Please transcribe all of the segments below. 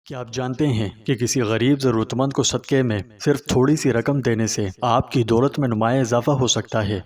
کیا آپ جانتے ہیں کہ کسی غریب ضرورت مند کو صدقے میں صرف تھوڑی سی رقم دینے سے آپ کی دولت میں نمایاں اضافہ ہو سکتا ہے؟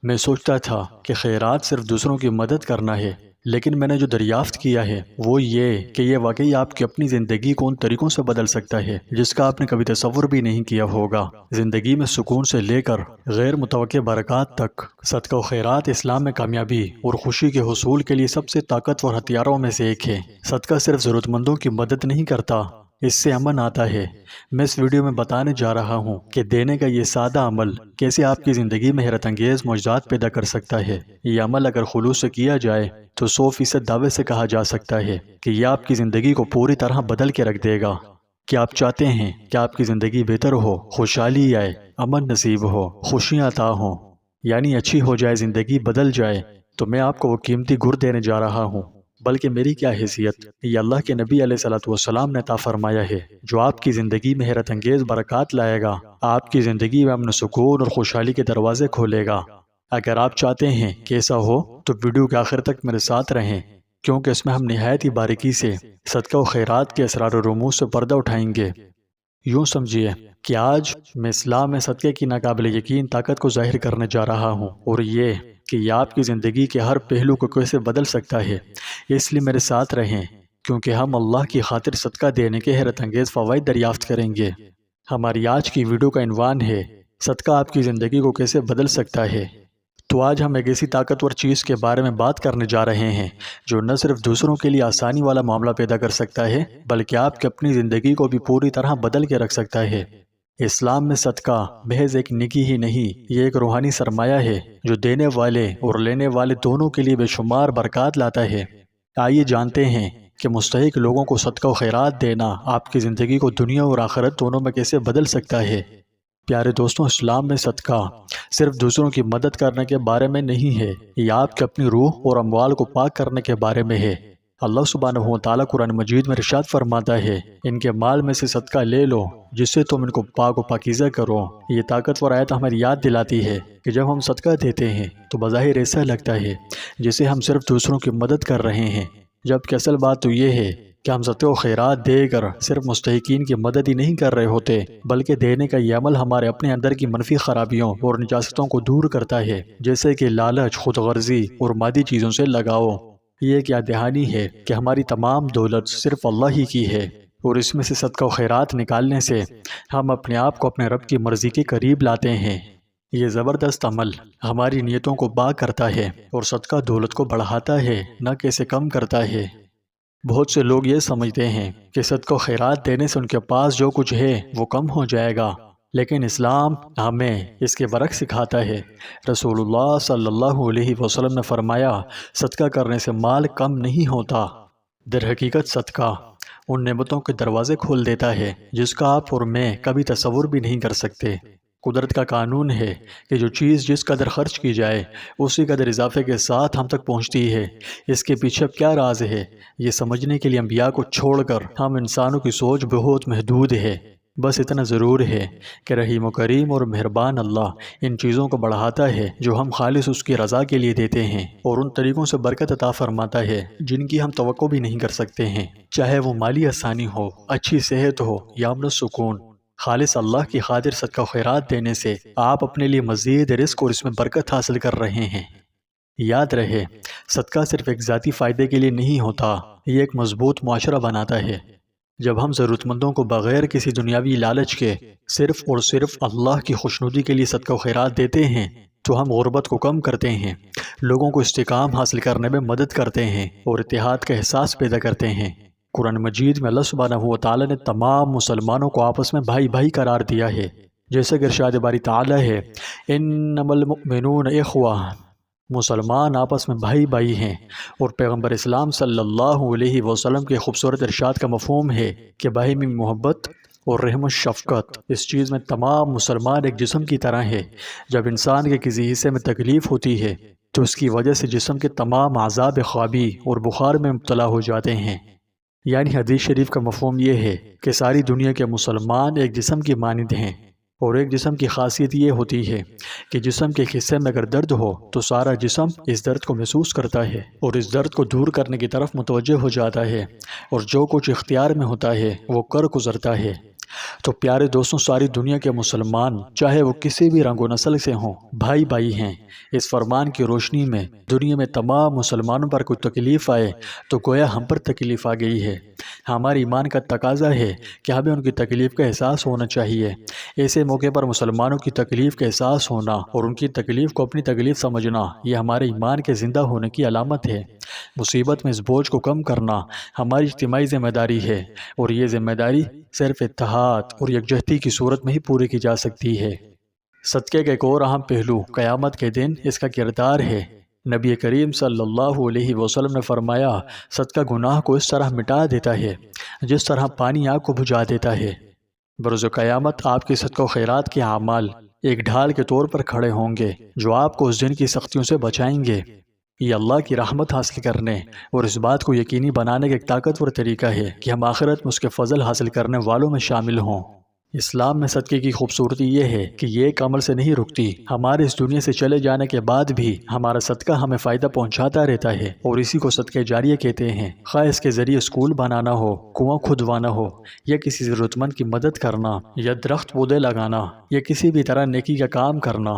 میں سوچتا تھا کہ خیرات صرف دوسروں کی مدد کرنا ہے، لیکن میں نے جو دریافت کیا ہے وہ یہ کہ یہ واقعی آپ کی اپنی زندگی کو ان طریقوں سے بدل سکتا ہے جس کا آپ نے کبھی تصور بھی نہیں کیا ہوگا۔ زندگی میں سکون سے لے کر غیر متوقع برکات تک، صدقہ و خیرات اسلام میں کامیابی اور خوشی کے حصول کے لیے سب سے طاقتور ہتھیاروں میں سے ایک ہے۔ صدقہ صرف ضرورت مندوں کی مدد نہیں کرتا، اس سے امن آتا ہے۔ میں اس ویڈیو میں بتانے جا رہا ہوں کہ دینے کا یہ سادہ عمل کیسے آپ کی زندگی میں حیرت انگیز معجزات پیدا کر سکتا ہے۔ یہ عمل اگر خلوص سے کیا جائے تو 100% دعوے سے کہا جا سکتا ہے کہ یہ آپ کی زندگی کو پوری طرح بدل کے رکھ دے گا۔ کیا آپ چاہتے ہیں کہ آپ کی زندگی بہتر ہو، خوشحالی آئے، امن نصیب ہو، خوشیاں عطا ہوں، یعنی اچھی ہو جائے، زندگی بدل جائے؟ تو میں آپ کو وہ قیمتی گر دینے جا رہا ہوں۔ بلکہ میری کیا حیثیت، یہ اللہ کے نبی علیہ الصلوۃ والسلام نے عطا فرمایا ہے، جو آپ کی زندگی میں حیرت انگیز برکات لائے گا، آپ کی زندگی میں امن سکون اور خوشحالی کے دروازے کھولے گا۔ اگر آپ چاہتے ہیں کہ ایسا ہو تو ویڈیو کے آخر تک میرے ساتھ رہیں، کیونکہ اس میں ہم نہایت ہی باریکی سے صدقہ و خیرات کے اسرار و رموز سے پردہ اٹھائیں گے۔ یوں سمجھیے کہ آج میں اسلام میں صدقے کی ناقابل یقین طاقت کو ظاہر کرنے جا رہا ہوں، اور یہ کہ یہ آپ کی زندگی کے ہر پہلو کو کیسے بدل سکتا ہے۔ اس لیے میرے ساتھ رہیں، کیونکہ ہم اللہ کی خاطر صدقہ دینے کے حیرت انگیز فوائد دریافت کریں گے۔ ہماری آج کی ویڈیو کا عنوان ہے، صدقہ آپ کی زندگی کو کیسے بدل سکتا ہے۔ تو آج ہم ایک ایسی طاقتور چیز کے بارے میں بات کرنے جا رہے ہیں جو نہ صرف دوسروں کے لیے آسانی والا معاملہ پیدا کر سکتا ہے، بلکہ آپ کی اپنی زندگی کو بھی پوری طرح بدل کے رکھ سکتا ہے۔ اسلام میں صدقہ محض ایک نیکی ہی نہیں، یہ ایک روحانی سرمایہ ہے جو دینے والے اور لینے والے دونوں کے لیے بے شمار برکات لاتا ہے۔ آئیے جانتے ہیں کہ مستحق لوگوں کو صدقہ و خیرات دینا آپ کی زندگی کو دنیا اور آخرت دونوں میں کیسے بدل سکتا ہے۔ پیارے دوستوں، اسلام میں صدقہ صرف دوسروں کی مدد کرنے کے بارے میں نہیں ہے، یہ آپ کے اپنی روح اور اموال کو پاک کرنے کے بارے میں ہے۔ اللہ سبحانہ و تعالیٰ قرآن مجید میں ارشاد فرماتا ہے، ان کے مال میں سے صدقہ لے لو جس سے تم ان کو پاک و پاکیزہ کرو۔ یہ طاقتور آیت ہمیں یاد دلاتی ہے کہ جب ہم صدقہ دیتے ہیں تو بظاہر ایسا لگتا ہے جسے ہم صرف دوسروں کی مدد کر رہے ہیں، جبکہ اصل بات تو یہ ہے کہ ہم صدقہ و خیرات دے کر صرف مستحقین کی مدد ہی نہیں کر رہے ہوتے، بلکہ دینے کا یہ عمل ہمارے اپنے اندر کی منفی خرابیوں اور نجاستوں کو دور کرتا ہے، جیسے کہ لالچ، خود غرضی اور مادی چیزوں سے لگاؤ۔ یہ کیا دہانی ہے کہ ہماری تمام دولت صرف اللہ ہی کی ہے، اور اس میں سے صدقہ و خیرات نکالنے سے ہم اپنے آپ کو اپنے رب کی مرضی کے قریب لاتے ہیں۔ یہ زبردست عمل ہماری نیتوں کو پاک کرتا ہے اور صدقہ دولت کو بڑھاتا ہے، نہ کہ اسے کم کرتا ہے۔ بہت سے لوگ یہ سمجھتے ہیں کہ صدقہ و خیرات دینے سے ان کے پاس جو کچھ ہے وہ کم ہو جائے گا، لیکن اسلام ہمیں اس کے برعکس سکھاتا ہے۔ رسول اللہ صلی اللہ علیہ وسلم نے فرمایا، صدقہ کرنے سے مال کم نہیں ہوتا۔ در حقیقت صدقہ ان نعمتوں کے دروازے کھول دیتا ہے جس کا آپ اور میں کبھی تصور بھی نہیں کر سکتے۔ قدرت کا قانون ہے کہ جو چیز جس قدر خرچ کی جائے اسی قدر اضافے کے ساتھ ہم تک پہنچتی ہے۔ اس کے پیچھے اب کیا راز ہے، یہ سمجھنے کے لیے انبیاء کو چھوڑ کر ہم انسانوں کی سوچ بہت محدود ہے۔ بس اتنا ضرور ہے کہ رحیم و کریم اور مہربان اللہ ان چیزوں کو بڑھاتا ہے جو ہم خالص اس کی رضا کے لیے دیتے ہیں، اور ان طریقوں سے برکت عطا فرماتا ہے جن کی ہم توقع بھی نہیں کر سکتے ہیں، چاہے وہ مالی آسانی ہو، اچھی صحت ہو یا امن و سکون۔ خالص اللہ کی خاطر صدقہ و خیرات دینے سے آپ اپنے لیے مزید رزق اور اس میں برکت حاصل کر رہے ہیں۔ یاد رہے، صدقہ صرف ایک ذاتی فائدے کے لیے نہیں ہوتا، یہ ایک مضبوط معاشرہ بناتا ہے۔ جب ہم ضرورت مندوں کو بغیر کسی دنیاوی لالچ کے صرف اور صرف اللہ کی خوشنودی کے لیے صدقہ و خیرات دیتے ہیں تو ہم غربت کو کم کرتے ہیں، لوگوں کو استحکام حاصل کرنے میں مدد کرتے ہیں اور اتحاد کا احساس پیدا کرتے ہیں۔ قرآن مجید میں اللہ سبحانہ و تعالیٰ نے تمام مسلمانوں کو آپس میں بھائی بھائی قرار دیا ہے، جیسے کہ ارشاد باری تعالیٰ ہے، انما المؤمنون اخوہ، مسلمان آپس میں بھائی بھائی ہیں۔ اور پیغمبر اسلام صلی اللہ علیہ وسلم کے خوبصورت ارشاد کا مفہوم ہے کہ باہمی محبت اور رحم و شفقت، اس چیز میں تمام مسلمان ایک جسم کی طرح ہے۔ جب انسان کے کسی حصے میں تکلیف ہوتی ہے تو اس کی وجہ سے جسم کے تمام اعضاء خوابی اور بخار میں مبتلا ہو جاتے ہیں۔ یعنی حدیث شریف کا مفہوم یہ ہے کہ ساری دنیا کے مسلمان ایک جسم کی مانند ہیں، اور ایک جسم کی خاصیت یہ ہوتی ہے کہ جسم کے ایک حصے میں اگر درد ہو تو سارا جسم اس درد کو محسوس کرتا ہے اور اس درد کو دور کرنے کی طرف متوجہ ہو جاتا ہے، اور جو کچھ اختیار میں ہوتا ہے وہ کر گزرتا ہے۔ تو پیارے دوستوں، ساری دنیا کے مسلمان چاہے وہ کسی بھی رنگ و نسل سے ہوں، بھائی بھائی ہیں۔ اس فرمان کی روشنی میں دنیا میں تمام مسلمانوں پر کوئی تکلیف آئے تو گویا ہم پر تکلیف آ گئی ہے۔ ہمارے ایمان کا تقاضا ہے کہ ہمیں ان کی تکلیف کا احساس ہونا چاہیے۔ ایسے موقع پر مسلمانوں کی تکلیف کا احساس ہونا اور ان کی تکلیف کو اپنی تکلیف سمجھنا، یہ ہمارے ایمان کے زندہ ہونے کی علامت ہے۔ مصیبت میں اس بوجھ کو کم کرنا ہماری اجتماعی ذمہ داری ہے، اور یہ ذمہ داری صرف اتحاد اور یکجہتی کی صورت میں ہی پوری کی جا سکتی ہے۔ صدقے کا ایک اور اہم پہلو قیامت کے دن اس کا کردار ہے۔ نبی کریم صلی اللہ علیہ وسلم نے فرمایا، صدقہ گناہ کو اس طرح مٹا دیتا ہے جس طرح پانی آگ کو بجھا دیتا ہے۔ بروز قیامت آپ کے صدقہ و خیرات کے اعمال ایک ڈھال کے طور پر کھڑے ہوں گے جو آپ کو اس دن کی سختیوں سے بچائیں گے۔ یہ اللہ کی رحمت حاصل کرنے اور اس بات کو یقینی بنانے کا ایک طاقتور طریقہ ہے کہ ہم آخرت میں اس کے فضل حاصل کرنے والوں میں شامل ہوں۔ اسلام میں صدقے کی خوبصورتی یہ ہے کہ یہ ایک عمل سے نہیں رکتی، ہمارے اس دنیا سے چلے جانے کے بعد بھی ہمارا صدقہ ہمیں فائدہ پہنچاتا رہتا ہے، اور اسی کو صدقہ جاریہ کہتے ہیں۔ خواہ اس کے ذریعے اسکول بنانا ہو، کنواں کھدوانا ہو، یا کسی ضرورت مند کی مدد کرنا، یا درخت پودے لگانا، یا کسی بھی طرح نیکی کا کام کرنا،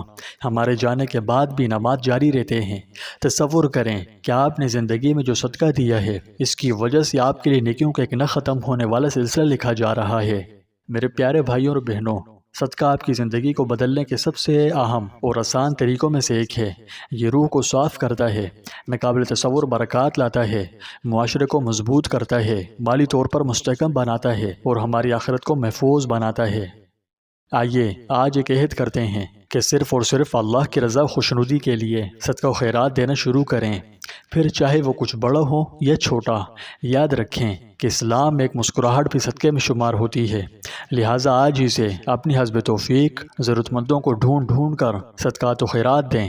ہمارے جانے کے بعد بھی انعامات جاری رہتے ہیں۔ تصور کریں کہ آپ نے زندگی میں جو صدقہ دیا ہے، اس کی وجہ سے آپ کے لیے نیکیوں کا ایک نہ ختم ہونے والا سلسلہ لکھا جا رہا ہے۔ میرے پیارے بھائیوں اور بہنوں، صدقہ آپ کی زندگی کو بدلنے کے سب سے اہم اور آسان طریقوں میں سے ایک ہے۔ یہ روح کو صاف کرتا ہے، ناقابل تصور برکات لاتا ہے، معاشرے کو مضبوط کرتا ہے، مالی طور پر مستحکم بناتا ہے، اور ہماری آخرت کو محفوظ بناتا ہے۔ آئیے آج ایک عہد کرتے ہیں کہ صرف اور صرف اللہ کی رضا خوشنودی کے لیے صدقہ و خیرات دینا شروع کریں، پھر چاہے وہ کچھ بڑا ہو یا چھوٹا۔ یاد رکھیں کہ اسلام میں ایک مسکراہٹ بھی صدقے میں شمار ہوتی ہے، لہٰذا آج ہی سے اپنی حسب توفیق ضرورت مندوں کو ڈھونڈ ڈھونڈ کر صدقات و خیرات دیں،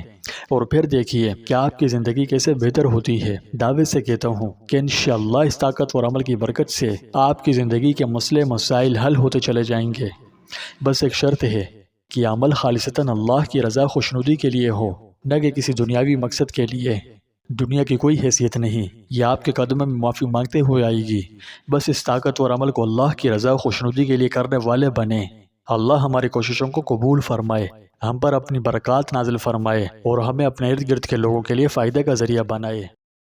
اور پھر دیکھیے کہ آپ کی زندگی کیسے بہتر ہوتی ہے۔ دعوت سے کہتا ہوں کہ انشاءاللہ اس طاقتور عمل کی برکت سے آپ کی زندگی کے مسئلے مسائل حل ہوتے چلے جائیں گے۔ بس ایک شرط ہے کہ عمل خالصتاً اللہ کی رضا خوشنودی کے لیے ہو، نہ کہ کسی دنیاوی مقصد کے لیے۔ دنیا کی کوئی حیثیت نہیں، یہ آپ کے قدموں میں معافی مانگتے ہوئے آئے گی۔ بس اس طاقتور عمل کو اللہ کی رضا خوشنودی کے لیے کرنے والے بنیں۔ اللہ ہماری کوششوں کو قبول فرمائے، ہم پر اپنی برکات نازل فرمائے، اور ہمیں اپنے ارد گرد کے لوگوں کے لیے فائدہ کا ذریعہ بنائے۔